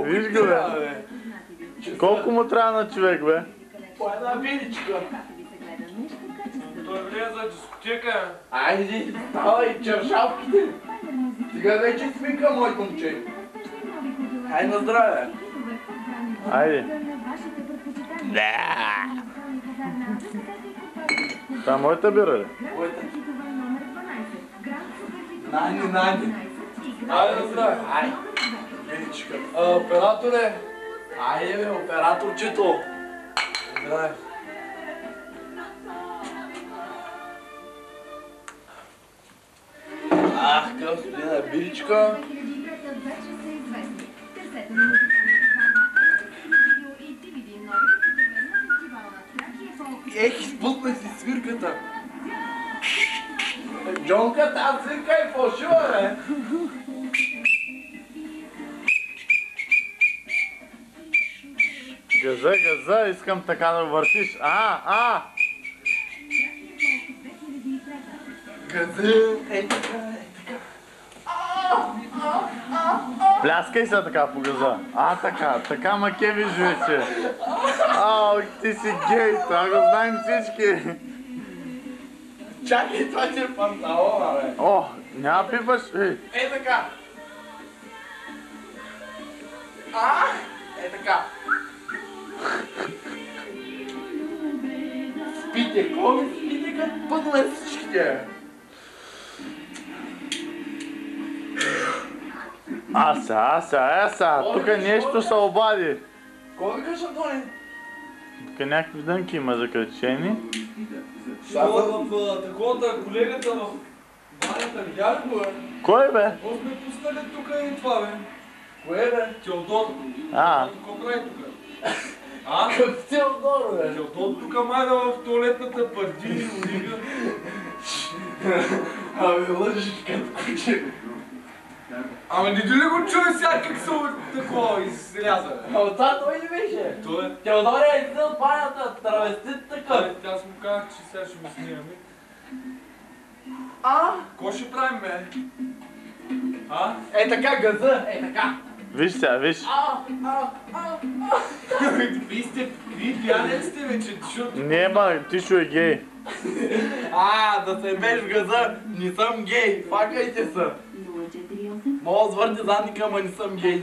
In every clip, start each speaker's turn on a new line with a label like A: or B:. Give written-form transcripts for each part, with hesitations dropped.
A: Виж го, бе. Колко му трябва на човек, бе?
B: По една биличка.
C: Той влезе за дискотека.
B: Айде, ставай, чершавките. Сега вече свика, мой момче. Хай на здраве.
A: Айде. Това е моята бира, ли?
B: Нани.
C: Айде на здраве.
B: Ай, биличка. Операторе. Айде, бе, операторчето.
C: Здраве.
B: Ах, господина биличка. Ех, изпуснах си свирката. Джонка, тази свирка е фалшива, бе.
A: Газа, искам така да въртиш.
B: Газа, е така.
A: Пляскай се така по газа. Така маке виж вече. Ти си гей, това го знаем всички.
B: Чакай, това ти е панталона, бе.
A: Няма пипаш.
B: Е така. Е така. Спите, коми спите като пъдне всичките.
A: Тук нещо се обади.
B: Кой викаш, Антони?
A: Тук някакви дънки има закачени.
C: В таковата колегата в банята, видя ли го, бе?
A: Кой, бе?
C: Какво сме пуснали тук и това, бе?
B: Кое, бе?
C: Теодор. Какво прави тук?
B: Какъв Теодор, бе?
C: Теодор тук майда в туалетната парди, Оливия.
B: Лъжиш като куче.
C: Не ли го чуе сега как се такова изряза, бе?
B: Това той ли беше?
C: Той е.
B: Теодор е излиза от банята, травестит такъв.
C: Аз му казах, че сега ще ме снимаме. Какво ще правим, бе?
B: Е така, газа, е така.
A: Виж сега, виж.
C: Вие пияни сте, бе, че защото...
A: Не, Тишо е гей.
B: Да се беш в газа, не съм гей, факайте се. Мога звърти задника, ама не съм гей.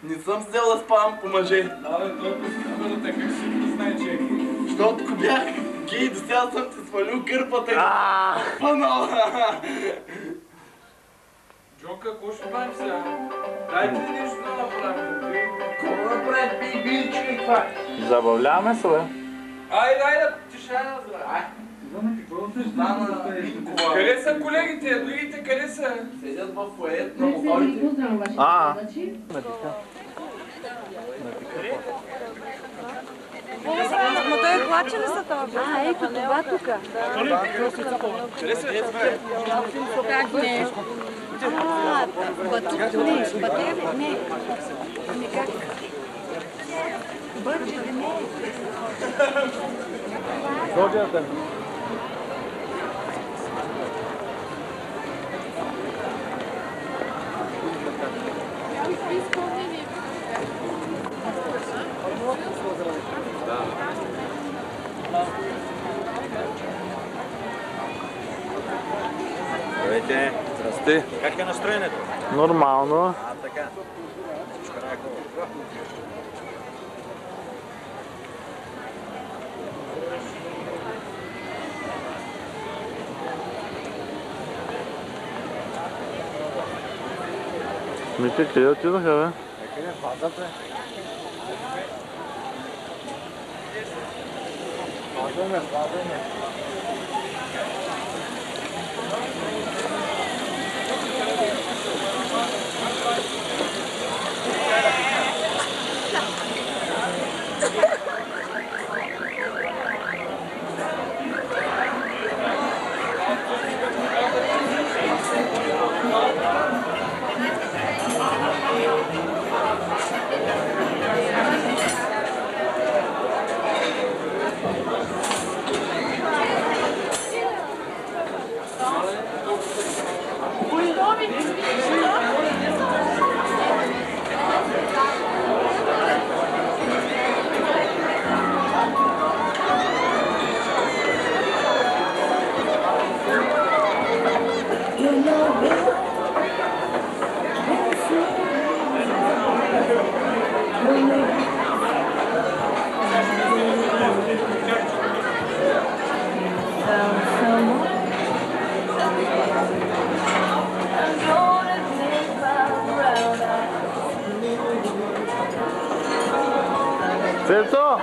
B: Не съм сел да спавам по мъже.
C: Той е как си не знае, че е гей.
B: Защото ако бях гей, до сега съм ти свалил кърпата и пънал.
C: Джонка, какво ще правим сега? Дайте ли нещо да направим?
B: Какво да направим, пи биличка и това?
A: Забавляваме се, бе.
C: Айде, тишина на здраве. Къде са колегите? Другите къде са?
B: Седят в фоето на моторите.
D: Ма той е клача ли са това? Ето това тук.
C: Къде са?
D: Как не? Батут не. Батут не. Ами как? Бъче не.
A: Соджата.
E: Здравейте! Здрасти! Как е настроението?
A: Нормално.
E: Така. Всичко най-хубаво.
A: Мите, къде отидоха, бе?
E: Къде базата? Базаме.
A: Цецо!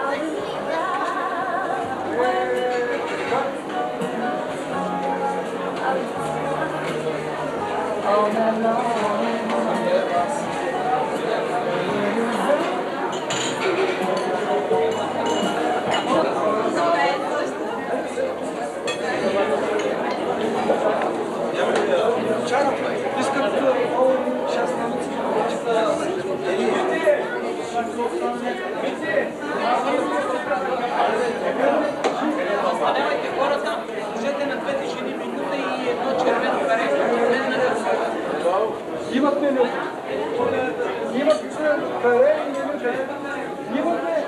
F: Останевайте хората, кажете на двете жени минута и едно червено каре.
C: Имат минута. Имат каре и минута. Имате.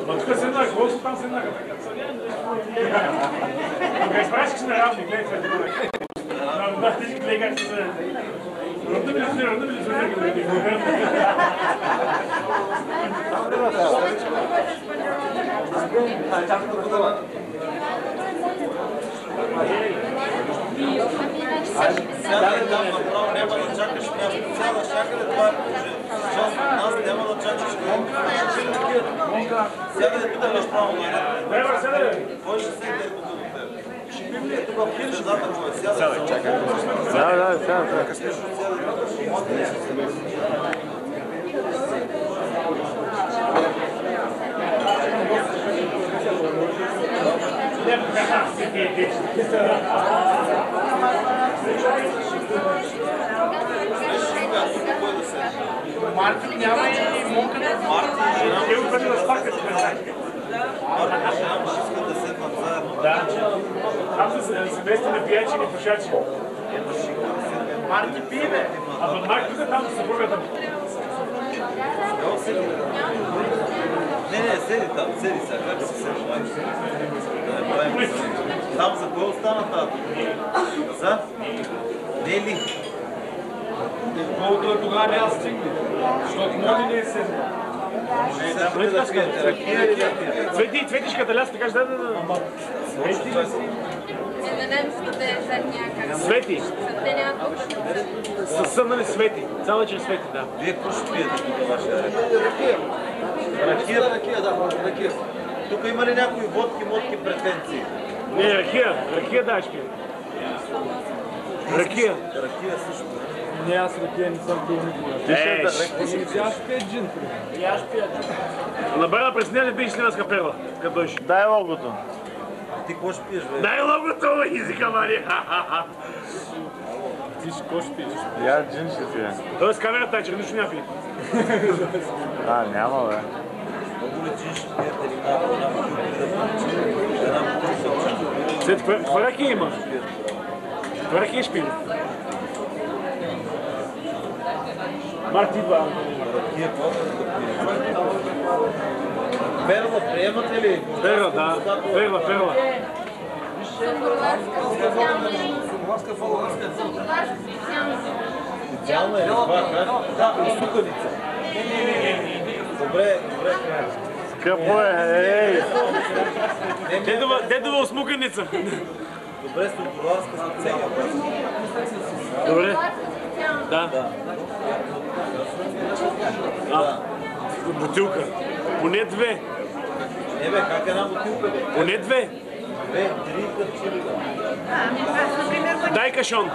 G: Ma tukaj se enak, ovo su tam se enak. Kaj spraviš, ki si naravni, gledaj, kaj ti bude. Da, ti gledaj, kaj ti se... Rodno bili su nekaj.
E: Сядай там направо, няма да чакаш място. Цяла чакане, това е положение. Част от нас няма да чакаш място. Сядай тук направо, нали? Кой ще седне тук до теб? Ще пим ли тук в средата, кой? Сядай, чакай.
B: Мартин няма и Монка.
E: Мартин и жена
G: Те го пъти да спакат.
E: Мартин и жена му ще искат да седнат заедно.
G: Да. Там са семейства на пиячи и пушачи.
B: Марти пие, бе.
G: А пък Марк тук там съпругата му.
E: Ево седи. Не, седи там, седи сега, как се седи, майко. Да не правим. Там за кой остана тази? За? Нели?
C: Колкото тогава няма стигне. Защото моли не е седне.
G: Цветишката ляс, така да. Свети. Сън, нали, Свети. Цяла вечер Свети, да.
E: Вие какво ще пиете тук вашия ред? Ракия, да, ракия. Тук има ли някои водки, мотки претенции?
G: Не, ракия да, ще пия. Ракия
E: също.
C: Не, аз ракия не съм пил никога. Аз пия джин.
G: Набера през нея не биш ли нас каперла, като дойш.
A: Дай логото.
E: Ти какво ще пиеш, бе?
G: Дай логото, езика, Мари!
C: Ти ще какво ще пиеш?
A: Я джин ще пия.
G: Той с камерата, че нищо няма пи.
A: Няма, бе.
E: Много ли джин ще пиете ли
G: След, какво ракия има? Какво ракия ще пили? Марк идва.
E: Перла, приемате ли?
G: Перла, да. Перла.
E: Специална е това, как? Да, суканица. Добре.
A: Скъпо е, ей!
G: Дедова осмуканица.
E: Добре, стоматолазка специална.
G: Добре. Да. Бутилка. Поне две.
E: Не бе, как една бутилка бе?
G: Поне две.
E: 2, 3 капчили.
G: Дай кашон.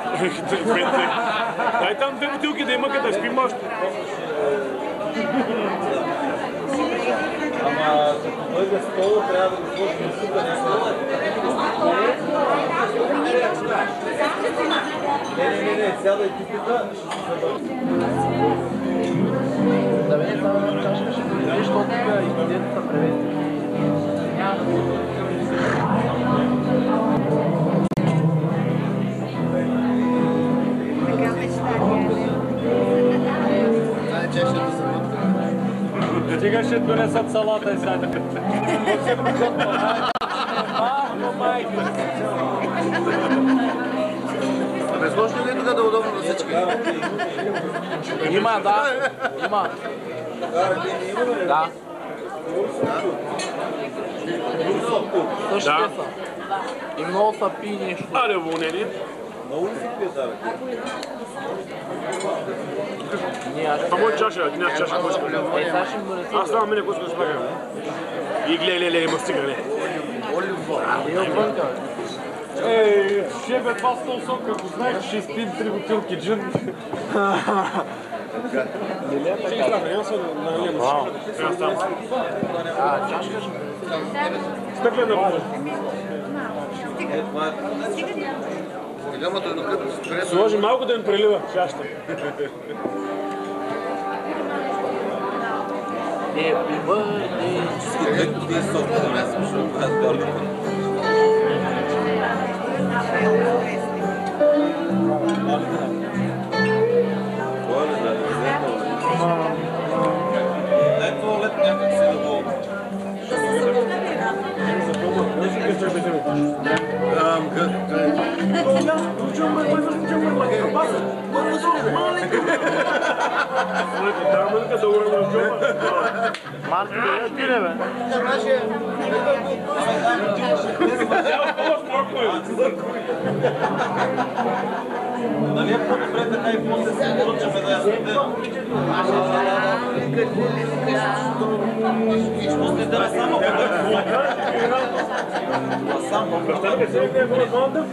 G: Дай там две бутилки да има къде спим още.
E: Ама като дойде стола, трябва да го сложим на суканица. Не, сядай ти тук.
B: Да бе, това да кажеш, виж колко и детата преведе.
D: Така мечтания.
B: Чеше да се
G: Стига ще донесат салата и сега. Майка.
E: Не сложи ли тук да е удобно за всички?
B: Има, да. Има. Да. Същите са. И много са пи нещо.
G: Але вълнение.
E: Много ли си пие, да, бе?
G: Само чаша, ти нямаш чаша, кой ще кажа.
B: Сега ще им донеса.
G: Аз само мене, кой ще слагам. И гледай, има стигане.
B: И отвънка.
G: Ей, шебе, това с този сок, ако знаеш, ще изпим 3 бутилки джин. Ще ги слагам, няма се да налием шибе.
B: Чашка ще
G: Стъклена вода.
E: Голямата е докато се спре.
G: Сложи малко да им прелива чашата.
B: Happy birthday.
E: Където ти е сок, да не съм, защото това е горли. Това ли да е? Дай туалет някак си да го...
A: Марко, да пире, бе.
E: Нали е по-добре така и после се поръчаме да я следем? И после да не само само.
G: Представете се, не е било зоната.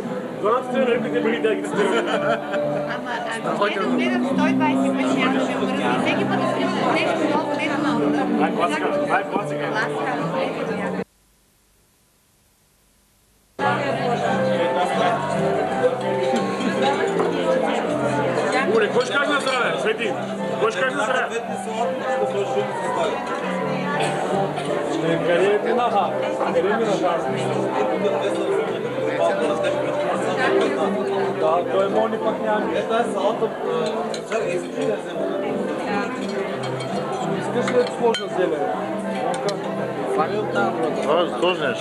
G: Зоната се ръбите били да ги стират.
H: Ама гледам 120 пъти нямаше обръзки. Всеки път да снимам нещо много, нещо малко.
G: Ай, класика. Оле, кой ще каже на здраве? Свети, кой ще каже на здраве? Къде е минаха? Къде е минаха? Да, той моли пък няма.
E: Ето е салата. Чакай, изключи да взема.
G: Искаш ли да сложа зеле?
B: Слагай от тази врата.
A: Това да сложнеш.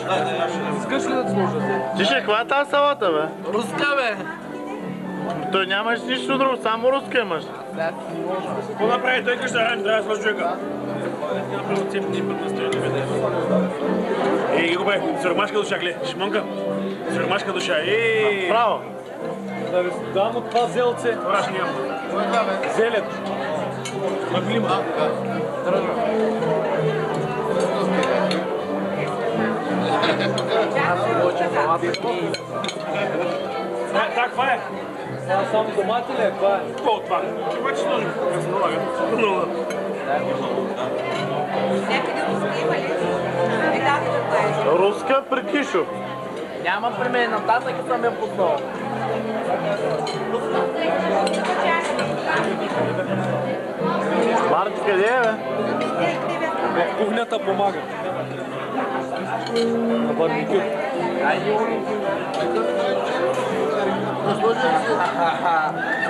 G: Искаш ли да сложа зеле?
A: Ти ще каква е тази салата, бе?
B: Руска, бе!
A: Той нямаш нищо друго, само руска имаш.
G: Какво направи? Той къща ранен, трябва да сложи човека. Ей, го бе, сърмашка душа, гледай, шмонка. Сърмашка душа, ей!
A: Право.
G: Да ви дам от това зелце. Враж нямам. Зелет. Маглима. Так, това е. Това само домати ли е? Това е? Какво от това? Това че сложим. Аз се налага.
H: Някъде руска има ли? Е, да, това е.
A: Руска при Кишо.
B: Няма при мен, нататък съм я пуснал.
A: Марти, къде е, бе?
G: В кухнята помага. На барбекю.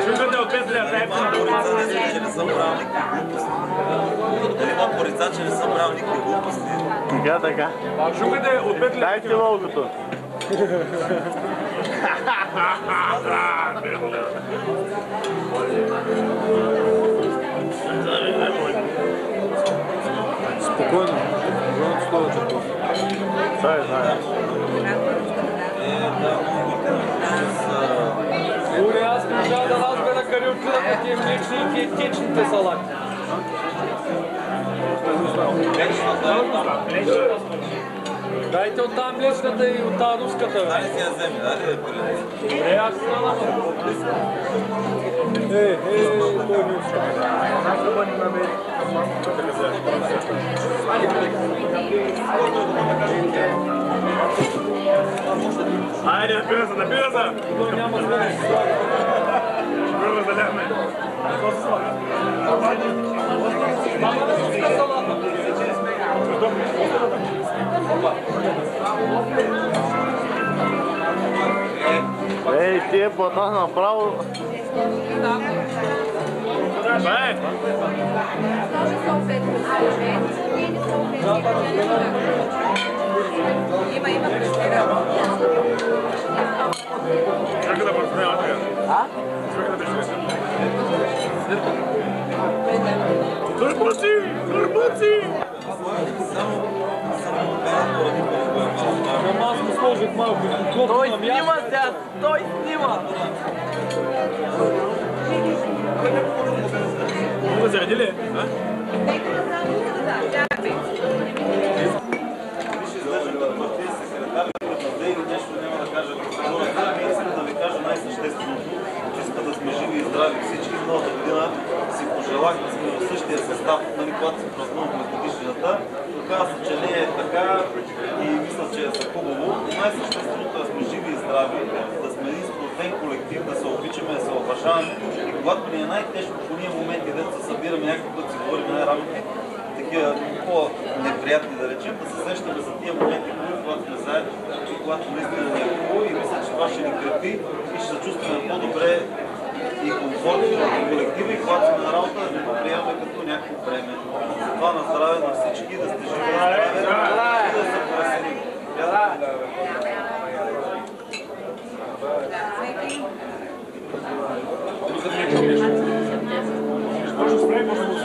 G: Чукате от 5 лева, дай
E: Че не съм правил никакви глупости. Има порица, че не съм правил никакви глупости.
A: Така.
G: Чукате от 5 лева.
A: Дайте логото.
C: Спокойно.
A: Той знае.
G: Оле, аз не можа да разбера къде отидат тия млечни и диетичните салати. Дайте от тази млечната и от тази руската.
E: Дай си я вземи, дай да я прилети.
G: Аз се надам. Той ми Айде, напира се! Той няма зеле. Първо заляхме. Какво се слага? Мама да руска салата.
A: Ей, ти е плата направо.
G: Това е.
H: Тоже съответно ние не има престира.
G: Чакай да бързне, а така. Чакай да беше. Търбуци! Търбуци!
C: Аз му сложих малко.
B: Той снима сега, той снима.
G: Много заредили, а?
E: Виж, изглежда като партия секретар, като или нещо няма да кажа като хората. Искам да ви кажа най-същественото, че иска да сме живи и здрави всички. Новата година си пожелах да сме в същия състав, нали, когато си празнувахме годишнината. Тогава се, че не е така и мисля, че е за хубаво. Най-същественото е да сме живи и здрави, да сме един сплотен колектив, да се обичаме, да се уважаваме. И когато ни е най-тежко по ние моменти, дето се събираме някакъв път си говорим най-работи, такива по-неприятни да речем, да се сещаме за тия моменти, когато сме заедно и когато наистина ни е хубаво и мисля, че това ще ни крепи и ще се чувстваме по-добре и комфортно в колектива и когато сме на работа да не го приемаме като някакво време. Затова на здраве на всички, да сте живи и здраве и да се повеселим.
G: Може да ми е нещо. Може да спрем, може да